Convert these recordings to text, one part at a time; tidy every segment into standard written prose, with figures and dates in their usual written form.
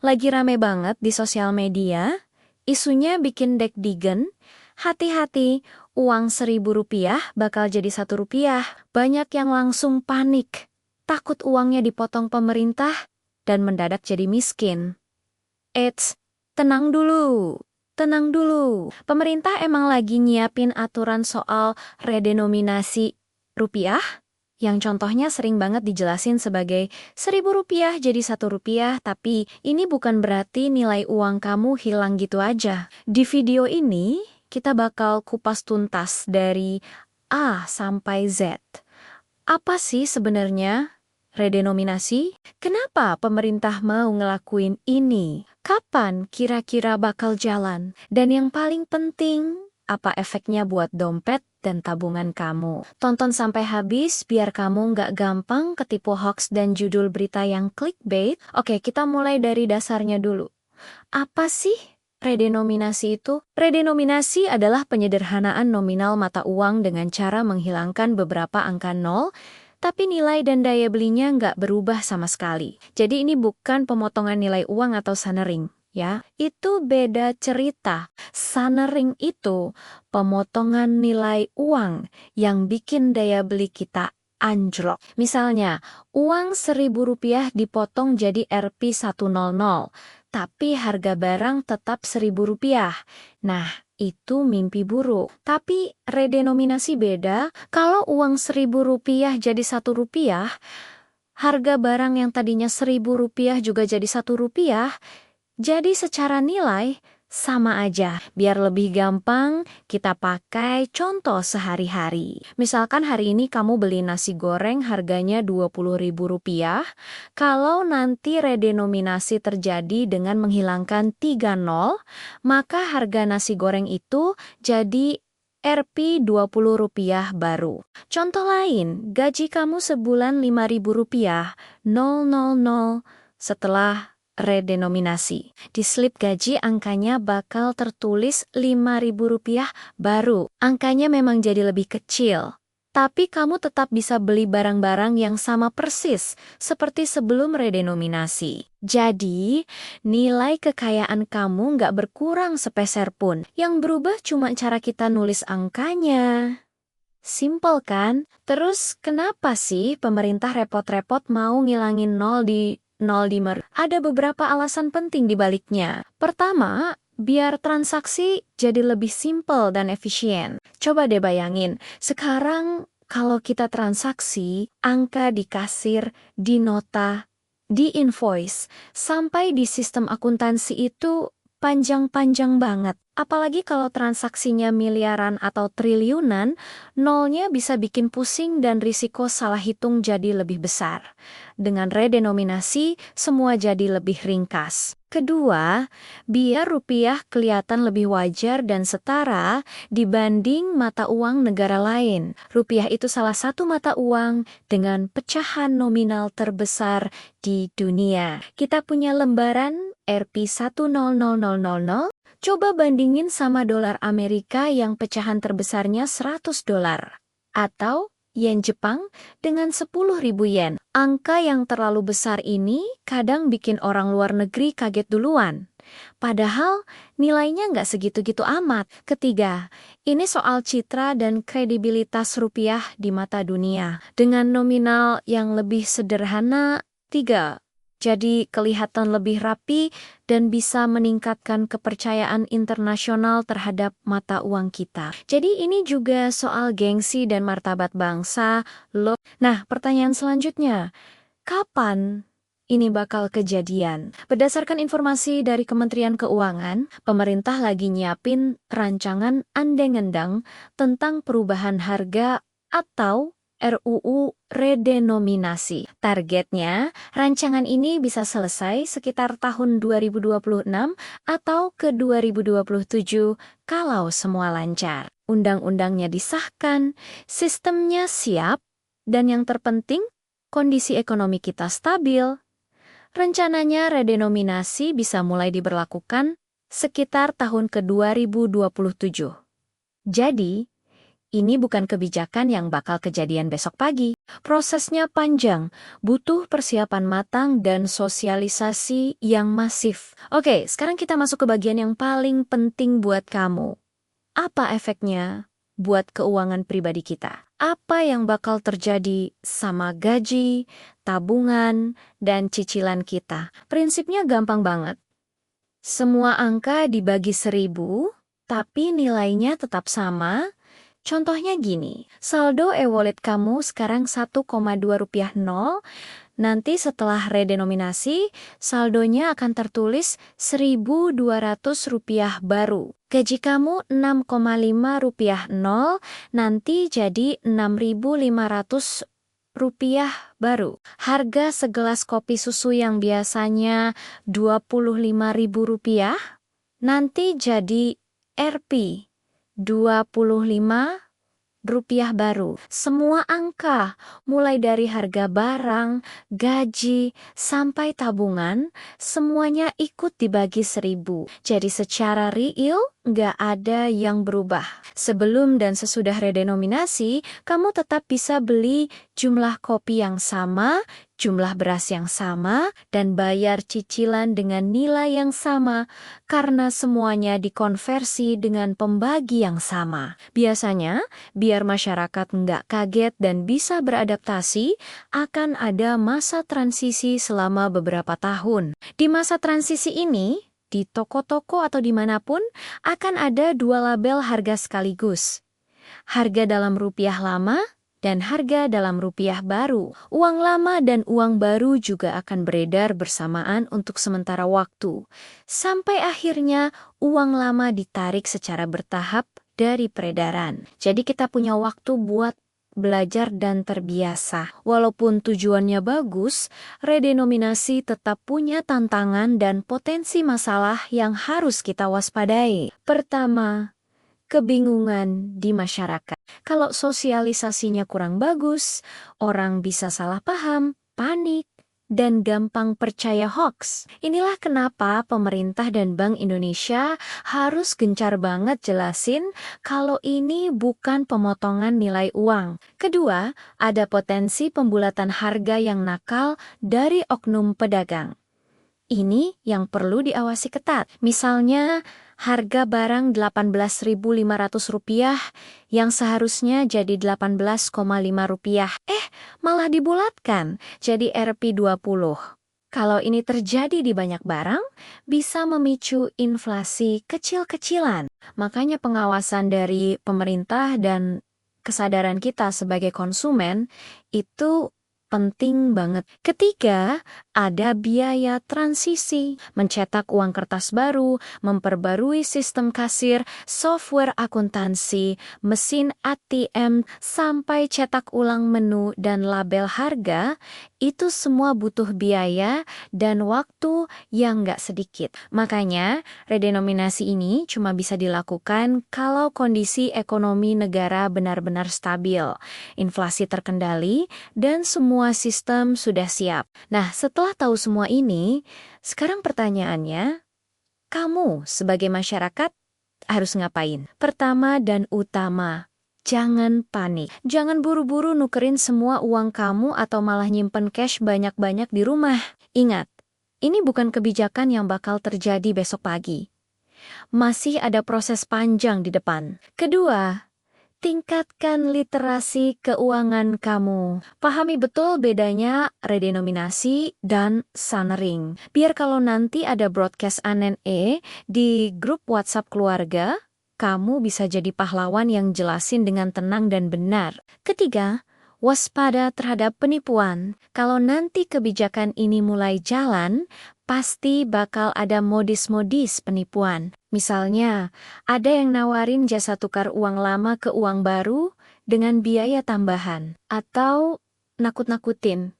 Lagi rame banget di sosial media, isunya bikin deg-degan. Hati-hati, uang Rp1.000 bakal jadi Rp1. Banyak yang langsung panik, takut uangnya dipotong pemerintah dan mendadak jadi miskin. Eits, tenang dulu. Tenang dulu. Pemerintah emang lagi nyiapin aturan soal redenominasi rupiah, yang contohnya sering banget dijelasin sebagai Rp1.000 jadi Rp1, tapi ini bukan berarti nilai uang kamu hilang gitu aja. Di video ini, kita bakal kupas tuntas dari A sampai Z. Apa sih sebenarnya redenominasi? Kenapa pemerintah mau ngelakuin ini? Kapan kira-kira bakal jalan? Dan yang paling penting, apa efeknya buat dompet dan tabungan kamu? Tonton sampai habis biar kamu nggak gampang ketipu hoax dan judul berita yang clickbait. Oke, kita mulai dari dasarnya dulu. Apa sih redenominasi itu? Redenominasi adalah penyederhanaan nominal mata uang dengan cara menghilangkan beberapa angka nol, tapi nilai dan daya belinya nggak berubah sama sekali. Jadi ini bukan pemotongan nilai uang atau sanering, ya. Itu beda cerita. Sanering itu pemotongan nilai uang yang bikin daya beli kita anjlok. Misalnya, uang Rp1.000 dipotong jadi Rp100, tapi harga barang tetap Rp1.000. Nah, itu mimpi buruk. Tapi redenominasi beda. Kalau uang Rp1.000 jadi Rp1, harga barang yang tadinya Rp1.000 juga jadi Rp1. Jadi secara nilai sama aja. Biar lebih gampang, kita pakai contoh sehari-hari. Misalkan hari ini kamu beli nasi goreng harganya Rp20.000. Kalau nanti redenominasi terjadi dengan menghilangkan 3 nol, maka harga nasi goreng itu jadi Rp20 baru. Contoh lain, gaji kamu sebulan Rp5.000, 000 setelah redenominasi. Di slip gaji angkanya bakal tertulis Rp5.000 baru. Angkanya memang jadi lebih kecil. Tapi kamu tetap bisa beli barang-barang yang sama persis seperti sebelum redenominasi. Jadi, nilai kekayaan kamu nggak berkurang sepeser pun. Yang berubah cuma cara kita nulis angkanya. Simpel kan? Terus kenapa sih pemerintah repot-repot mau ngilangin nol di Ada beberapa alasan penting di baliknya. Pertama, biar transaksi jadi lebih simpel dan efisien. Coba deh bayangin, sekarang kalau kita transaksi, angka di kasir, di nota, di invoice, sampai di sistem akuntansi itu panjang-panjang banget. Apalagi kalau transaksinya miliaran atau triliunan, nolnya bisa bikin pusing dan risiko salah hitung jadi lebih besar. Dengan redenominasi, semua jadi lebih ringkas. Kedua, biar rupiah kelihatan lebih wajar dan setara dibanding mata uang negara lain. Rupiah itu salah satu mata uang dengan pecahan nominal terbesar di dunia. Kita punya lembaran Rp100.00. Coba bandingin sama dolar Amerika yang pecahan terbesarnya $100. Atau yen Jepang dengan 10.000 yen. Angka yang terlalu besar ini kadang bikin orang luar negeri kaget duluan. Padahal nilainya nggak segitu-gitu amat. Ketiga, ini soal citra dan kredibilitas rupiah di mata dunia. Dengan nominal yang lebih sederhana, jadi kelihatan lebih rapi dan bisa meningkatkan kepercayaan internasional terhadap mata uang kita. Jadi ini juga soal gengsi dan martabat bangsa, loh. Nah, pertanyaan selanjutnya, kapan ini bakal kejadian? Berdasarkan informasi dari Kementerian Keuangan, pemerintah lagi nyiapin rancangan undang-undang tentang perubahan harga atau RUU redenominasi. Targetnya, rancangan ini bisa selesai sekitar tahun 2026 atau ke 2027 kalau semua lancar. Undang-undangnya disahkan, sistemnya siap, dan yang terpenting, kondisi ekonomi kita stabil. Rencananya redenominasi bisa mulai diberlakukan sekitar tahun ke 2027. Jadi, Ini bukan kebijakan yang bakal kejadian besok pagi. Prosesnya panjang, butuh persiapan matang dan sosialisasi yang masif. Oke, sekarang kita masuk ke bagian yang paling penting buat kamu. Apa efeknya buat keuangan pribadi kita? Apa yang bakal terjadi sama gaji, tabungan, dan cicilan kita? Prinsipnya gampang banget. Semua angka dibagi 1.000, tapi nilainya tetap sama. Contohnya gini, saldo e-wallet kamu sekarang 1,2 rupiah nol, nanti setelah redenominasi, saldonya akan tertulis 1.200 rupiah baru. Gaji kamu 6,5 rupiah nol, nanti jadi 6.500 rupiah baru. Harga segelas kopi susu yang biasanya 25.000 rupiah, nanti jadi Rp 25 rupiah baru. Semua angka, mulai dari harga barang, gaji, sampai tabungan, semuanya ikut dibagi 1.000. Jadi secara real, nggak ada yang berubah. Sebelum dan sesudah redenominasi, kamu tetap bisa beli jumlah kopi yang sama, jumlah beras yang sama, dan bayar cicilan dengan nilai yang sama, karena semuanya dikonversi dengan pembagi yang sama. Biasanya, biar masyarakat nggak kaget dan bisa beradaptasi, akan ada masa transisi selama beberapa tahun. Di masa transisi ini, di toko-toko atau dimanapun, akan ada 2 label harga sekaligus. Harga dalam rupiah lama dan harga dalam rupiah baru. Uang lama dan uang baru juga akan beredar bersamaan untuk sementara waktu. Sampai akhirnya uang lama ditarik secara bertahap dari peredaran. Jadi kita punya waktu buat belajar dan terbiasa. Walaupun tujuannya bagus, redenominasi tetap punya tantangan dan potensi masalah yang harus kita waspadai. Pertama, kebingungan di masyarakat. Kalau sosialisasinya kurang bagus, orang bisa salah paham, panik, dan gampang percaya hoax. Inilah kenapa pemerintah dan Bank Indonesia harus gencar banget jelasin kalau ini bukan pemotongan nilai uang. Kedua, ada potensi pembulatan harga yang nakal dari oknum pedagang. Ini yang perlu diawasi ketat. Misalnya, harga barang Rp18.500 yang seharusnya jadi Rp18,5, malah dibulatkan jadi Rp20. Kalau ini terjadi di banyak barang, bisa memicu inflasi kecil-kecilan. Makanya pengawasan dari pemerintah dan kesadaran kita sebagai konsumen itu penting banget. Ketiga, ada biaya transisi, mencetak uang kertas baru, memperbarui sistem kasir, software akuntansi, mesin ATM, sampai cetak ulang menu dan label harga, itu semua butuh biaya dan waktu yang nggak sedikit. Makanya, redenominasi ini cuma bisa dilakukan kalau kondisi ekonomi negara benar-benar stabil, inflasi terkendali, dan semua sistem sudah siap. Nah, setelah tahu semua ini, sekarang pertanyaannya, kamu sebagai masyarakat harus ngapain? Pertama dan utama, jangan panik. Jangan buru-buru nukerin semua uang kamu atau malah nyimpen cash banyak-banyak di rumah. Ingat, ini bukan kebijakan yang bakal terjadi besok pagi. Masih ada proses panjang di depan. Kedua, tingkatkan literasi keuangan kamu. Pahami betul bedanya redenominasi dan sunring. Biar kalau nanti ada broadcast ANNE di grup WhatsApp keluarga, kamu bisa jadi pahlawan yang jelasin dengan tenang dan benar. Ketiga, waspada terhadap penipuan. Kalau nanti kebijakan ini mulai jalan, pasti bakal ada modis-modis penipuan. Misalnya, ada yang nawarin jasa tukar uang lama ke uang baru dengan biaya tambahan. Atau nakut-nakutin.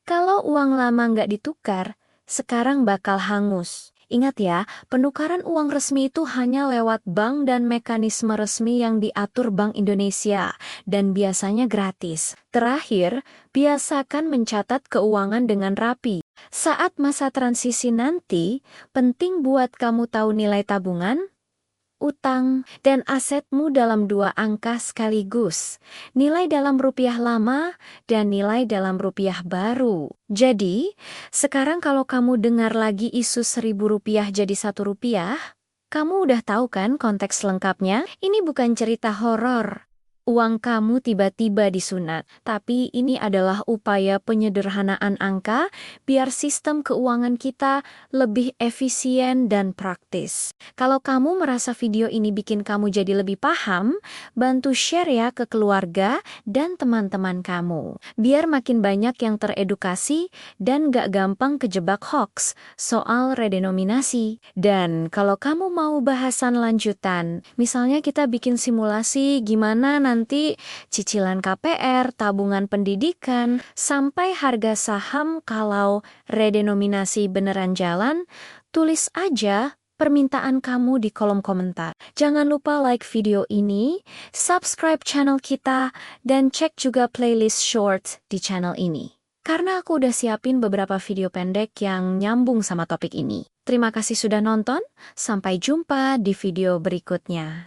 Kalau uang lama nggak ditukar, sekarang bakal hangus. Ingat ya, penukaran uang resmi itu hanya lewat bank dan mekanisme resmi yang diatur Bank Indonesia, dan biasanya gratis. Terakhir, biasakan mencatat keuangan dengan rapi. Saat masa transisi nanti, penting buat kamu tahu nilai tabungan, utang, dan asetmu dalam 2 angka sekaligus. Nilai dalam rupiah lama dan nilai dalam rupiah baru. Jadi, sekarang kalau kamu dengar lagi isu Rp1.000 jadi Rp1, kamu udah tahu kan konteks lengkapnya? Ini bukan cerita horor. Uang kamu tiba-tiba disunat, tapi ini adalah upaya penyederhanaan angka biar sistem keuangan kita lebih efisien dan praktis. Kalau kamu merasa video ini bikin kamu jadi lebih paham, bantu share ya ke keluarga dan teman-teman kamu. Biar makin banyak yang teredukasi dan gak gampang kejebak hoax soal redenominasi. Dan kalau kamu mau bahasan lanjutan, misalnya kita bikin simulasi gimana nanti cicilan KPR, tabungan pendidikan, sampai harga saham kalau redenominasi beneran jalan, tulis aja permintaan kamu di kolom komentar. Jangan lupa like video ini, subscribe channel kita, dan cek juga playlist short di channel ini. Karena aku udah siapin beberapa video pendek yang nyambung sama topik ini. Terima kasih sudah nonton, sampai jumpa di video berikutnya.